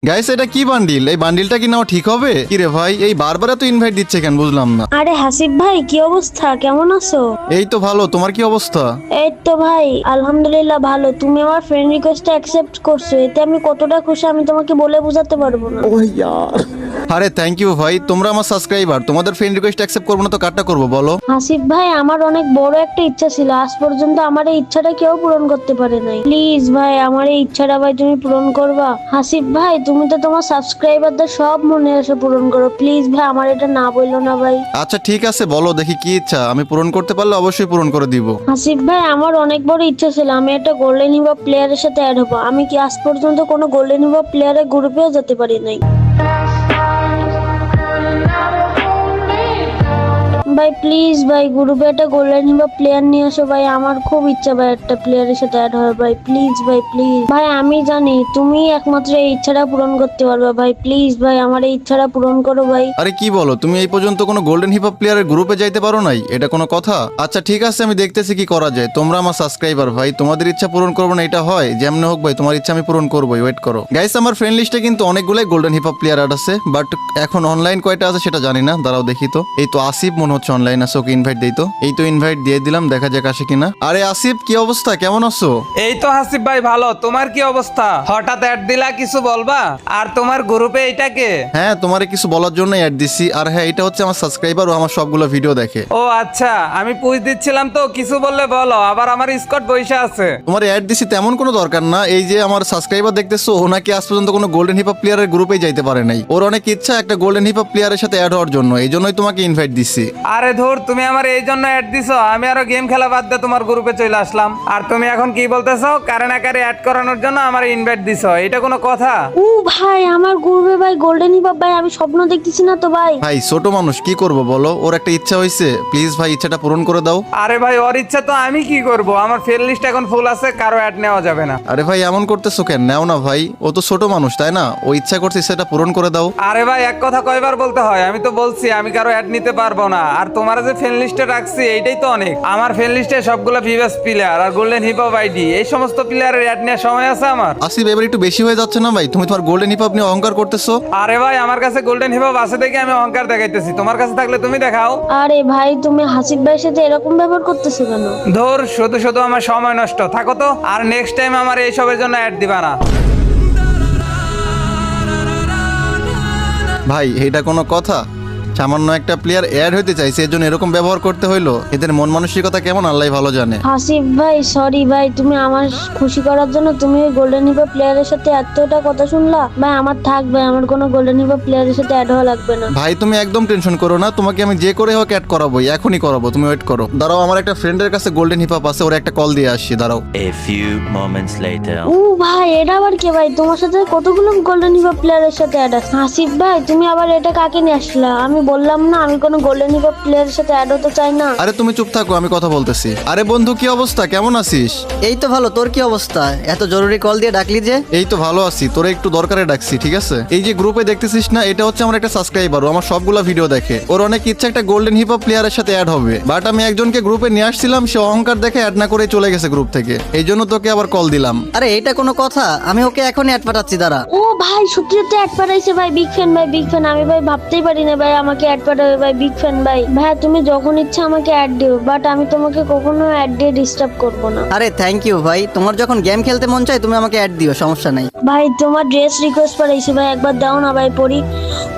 Guys এটা কি bundle? এই বান্ডিলটা কি নাও ঠিক হবে? কি রে ভাই, এই বারবার তো ইনভাইট দিচ্ছে কেন বুঝলাম না। আরে হাসিব ভাই, কি অবস্থা? কেমন আছো? এই তো ভালো, তোমার কি অবস্থা? এই তো ভাই, আলহামদুলিল্লাহ ভালো। তুমি আমার ফ্রেন্ড রিকোয়েস্টটা অ্যাকসেপ্ট করছো, এতে আমি কতটা খুশি আমি তোমাকে বলে বোঝাতে পারবো না। আরে থ্যাংক ইউ ভাই, তোমরা আমার সাবস্ক্রাইবার, তোমাদের ফ্রেন্ড রিকোয়েস্ট অ্যাকসেপ্ট করবো না তো কাটটা করবো বলো? হাসিব ভাই, আমার অনেক বড় একটা ইচ্ছা ছিল, আজ পর্যন্ত আমার এই ইচ্ছাটা কেউ পূরণ করতে পারে নাই। প্লিজ ভাই, আমার এই ইচ্ছাটা ভাই তুমি পূরণ করবা। হাসিব ভাই, তুমি তো তোমার সাবস্ক্রাইবারদের সব মনে এসে পূরণ করো, প্লিজ ভাই, আমার এটা না বললো না ভাই। আচ্ছা ঠিক আছে, বলো দেখি কি ইচ্ছা, আমি পূরণ করতে পারলে অবশ্যই পূরণ করে দিব। হাসিব ভাই, আমার অনেক বড় ইচ্ছা ছিল আমি একটা গোল্ডেন হিপ প্লেয়ারের সাথে অ্যাড হবো। আমি কি আজ পর্যন্ত কোনো গোল্ডেন হিপ প্লেয়ারের গ্রুপেও যেতে পারি নাই। ভাই প্লিজ ভাই, গ্রুপে একটা গোল্ডেন হিপ প্লেয়ার নিয়ে আসো ভাই, আমার খুব ইচ্ছা ভাই একটা প্লেয়ারের সাথে অ্যাড হয় ভাই, প্লিজ ভাই প্লিজ ভাই। আমি জানি তুমি একমাত্র এই ইচ্ছাটা পূরণ করতে পারবে ভাই, প্লিজ ভাই আমার এই ইচ্ছাটা পূরণ করো ভাই। আরে কি বলো, তুমি এই পর্যন্ত কোনো গোল্ডেন হিপ হপ প্লেয়ারের গ্রুপে যাইতে পারো নাই? এটা কোনো কথা? আচ্ছা ঠিক আছে, আমি দেখতেছি কি করা যায়। তোমরা আমার সাবস্ক্রাইবার ভাই, তোমাদের ইচ্ছা পূরণ করবো না এটা হয়? যেমন হোক ভাই, তোমার ইচ্ছা আমি পূরণ করবোই, ওয়েট করো। গাইস আমার ফ্রেন্ড লিস্টে কিন্তু অনেকগুলাই গোল্ডেন হিপ হপ প্লেয়ার আছে, বাট এখন অনলাইন কয়টা আছে সেটা জানি না, দাঁড়াও দেখি তো। এই তো আসিফ মনে হচ্ছে অনলাইন আছে, ওকে ইনভাইট দেই তো। এই তো ইনভাইট দিয়ে দিলাম, দেখা যাক আসে কিনা। আরে আসিফ কি অবস্থা, কেমন আছো? এই তো হাসিব ভাই ভালো, তোমার কি অবস্থা? হঠাৎ অ্যাড দিলা, কিছু বলবা? আর তোমার গ্রুপে এইটা কে? হ্যাঁ, তোমারে কিছু বলার জন্য অ্যাড দিছি। আর হ্যাঁ, এটা হচ্ছে আমার সাবস্ক্রাইবার, ও আমার সবগুলো ভিডিও দেখে। ও আচ্ছা, আমি পুজ দিচ্ছিলাম তো, কিছু বললে বলো। আবার আমার স্কট বইসা আছে। তোমার অ্যাড দিছি তেমন কোনো দরকার না। এই যে আমার সাবস্ক্রাইবার দেখতেছো, ও নাকি আজ পর্যন্ত কোনো গোল্ডেন হিপ হপ প্লেয়ারের গ্রুপে যাইতে পারে নাই। ওর অনেক ইচ্ছা একটা গোল্ডেন হিপ হপ প্লেয়ারের সাথে অ্যাড হওয়ার জন্য, এই জন্যই তোমাকে ইনভাইট দিছি। আরে ধুর, তুমি আমার এই জন্য অ্যাড দিছো? আমি আরো গেম খেলা বাদ দিয়ে তোমার গ্রুপে চলে আসলাম, আর তুমি এখন কি বলতেছো? কারে না কারে অ্যাড করানোর জন্য আমার ইনভাইট দিছো, এটা কোনো কথা? ও ভাই, আমার গ্রুপে ভাই গোল্ডেন হিপ ভাই, আমি স্বপ্ন দেখতেছি না তো ভাই। ভাই ছোট মানুষ কি করব বলো, ওর একটা ইচ্ছা হয়েছে, প্লিজ ভাই ইচ্ছাটা পূরণ করে দাও। আরে ভাই, ওর ইচ্ছা তো আমি কি করব? আমার ফ্রেন্ড লিস্ট এখন ফুল আছে, কারো অ্যাড নেওয়া যাবে না। আরে ভাই এমন করতেছো কেন? নেও না ভাই, ও তো ছোট মানুষ তাই না? ও ইচ্ছা করছে, সেটা পূরণ করে দাও। আরে ভাই, এক কথা কয়বার বলতে হয়? আমি তো বলছি আমি কারো অ্যাড নিতে পারবো না। আর তোমার যে ফ্রেন্ড লিস্টে রাখছি এইটাই তো অনেক। আমার ফ্রেন্ড লিস্টে সবগুলো ভিভাস প্লেয়ার আর গোল্ডেন হিপ হপ আইডি, এই সমস্ত প্লেয়ারের অ্যাড নেওয়ার সময় আছে আমার? আসিফ এবার একটু বেশি হয়ে যাচ্ছে না ভাই? তুমি তোমার গোল্ডেন হিপ হপ নিয়ে অহংকার করতেছো। আরে ভাই, আমার কাছে গোল্ডেন হিপ হপ আছে দেখে আমি অহংকার দেখাইতেছি, তোমার কাছে থাকলে তুমি দেখাও। আরে ভাই, তুমি হাসিব ভাইয়ের সাথে এরকম ব্যবহার করতেছো কেন? ধর, শুধু শুধু আমার সময় নষ্ট, থাকো তো। আর নেক্সট টাইম আমার এইসবের জন্য অ্যাড দিবা না। ভাই এটা কোনো কথা? সামান্য একটা প্লেয়ার অ্যাড হইতে চাইছে, এর জন্য এরকম ব্যবহার করতে হইলো? এদের মন মানসিকতা কেমন আল্লাহ ভালো জানে। হাসিব ভাই সরি ভাই, তুমি আমার খুশি করার জন্য তুমি ওই গোল্ডেন হিপ প্লেয়ারের সাথে এতটা কথা শুনলা ভাই। আমার থাক ভাই, আমার কোনো গোল্ডেন হিপ প্লেয়ারের সাথে অ্যাড হওয়া লাগবে না। ভাই তুমি একদম টেনশন করো না, তোমাকে আমি যে করে হোক অ্যাড করাবোই, এখনই করাবো, তুমি ওয়েট করো। দাঁড়াও, আমার একটা ফ্রেন্ডের কাছে গোল্ডেন হিপ হপ আছে, ওর একটা কল দিয়ে আসছি, দাঁড়াও। A few moments later. ও ভাই, এটা আবার কে ভাই? তোমার সাথে কতগুলো গোল্ডেন হিপ প্লেয়ারের সাথে অ্যাড আছে। হাসিব ভাই, তুমি আবার এটা কাকে নিয়ে আসলা? আমি বললাম না আমি কোনো গোল্ডেন হিপ প্লেয়ারের সাথে অ্যাড হতে চাই না। আরে তুমি চুপ থাকো, আমি কথা বলতেছি। আরে বন্ধু কি অবস্থা, কেমন আছিস? এই তো ভালো, তোর কি অবস্থা? এত জরুরি কল দিয়ে ডাকলি যে? এই তো ভালো আছি, তোরে একটু দরকারে ডাকছি, ঠিক আছে? এই যে গ্রুপে দেখতেছিস না, এটা হচ্ছে আমার একটা সাবস্ক্রাইবার, ও আমার সবগুলা ভিডিও দেখে। ওর অনেক ইচ্ছা একটা গোল্ডেন হিপ হপ প্লেয়ারের সাথে অ্যাড হবে, বাট আমি একজনকে গ্রুপে নিয়ে আসছিলাম, সে অহংকার দেখে অ্যাড না করে চলে গেছে গ্রুপ থেকে, এই জন্য তোকে আবার কল দিলাম। আরে এটা কোনো কথা? আমি ওকে এখনই অ্যাড পাঠাচ্ছি, দাঁড়া। ও ভাই, সত্যি সত্যি অ্যাড পাঠাইছে ভাই, বিগ ফ্যান ভাই, বিগ ফ্যান। আমি ভাই ভাবতেই পারি না ভাই আমাকে অ্যাড পাঠাবে ভাই, বিগ ফ্যান ভাই। ভাই তুমি যখন ইচ্ছা আমাকে অ্যাড দিও, বাট আমি তোমাকে কখনো অ্যাড দিয়ে ডিস্টার্ব করবো না। আরে থ্যাংক ইউ ভাই, তোমার যখন গেম খেলতে মন চায় তুমি আমাকে অ্যাড দিও, সমস্যা নাই। ভাই তোমার ড্রেস রিকোয়েস্ট পাঠাইছি ভাই, একবার দাও না ভাই পরি।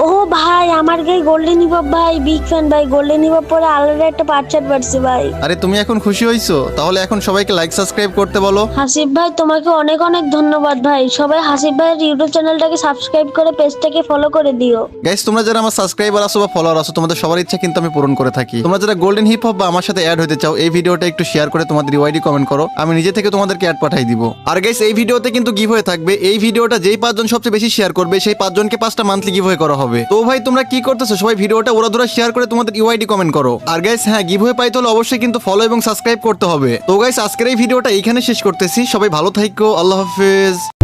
ও ভাই, আমার গায়ে গোল্ডেন হিপ ভাই, বিগ ফ্যান ভাই। গোল্ডেন হিপ পরে আলাদা একটা পার্টচার্ট পাচ্ছি ভাই। আরে তুমি এখন খুশি হইছো? তাহলে এখন সবাইকে লাইক সাবস্ক্রাইব করতে বলো। হাসিব ভাই তোমাকে অনেক অনেক ধন্যবাদ ভাই। সবাই হাসিব ভাইয়ের ইউটিউব চ্যানেলটাকে সাবস্ক্রাইব করে পেজটাকে ফলো করে দিও। গাইস তোমরা যারা আমার সাবস্ক্রাইবার আছো বা ফলোয়ার আছো, তোমাদের সবার ইচ্ছা কিন্তু আমি পূরণ করে থাকি। তোমরা যারা গোল্ডেন হিপ হপ বা আমার সাথে অ্যাড হতে চাও, এই ভিডিওটা একটু শেয়ার করে তোমাদের ইউআইডি কমেন্ট করো, আমি নিজে থেকে তোমাদেরকে অ্যাড পাঠাই দিব। আর গাইস এই ভিডিওতে কিন্তু গিভওয়ে থাকবে। এই ভিডিওটা যেই 5 জন সবচেয়ে বেশি শেয়ার করবে, সেই 5 জনকে 5টা মান্থলি গিভওয়ে করা হবে। তো ভাই তোমরা কি করতেছো? সবাই ভিডিওটা ওরাধুরা শেয়ার করে তোমাদের ইউআইডি কমেন্ট করো। আর গাইস হ্যাঁ, গিভওয়ে পাইতে হলে অবশ্যই কিন্তু ফলো এবং সাবস্ক্রাইব করতে হবে। তো গাইস আজকের এই ভিডিওটা এইখানে শেষ করতেছি। সবাই ভালো থাকো, আল্লাহ হাফেজ।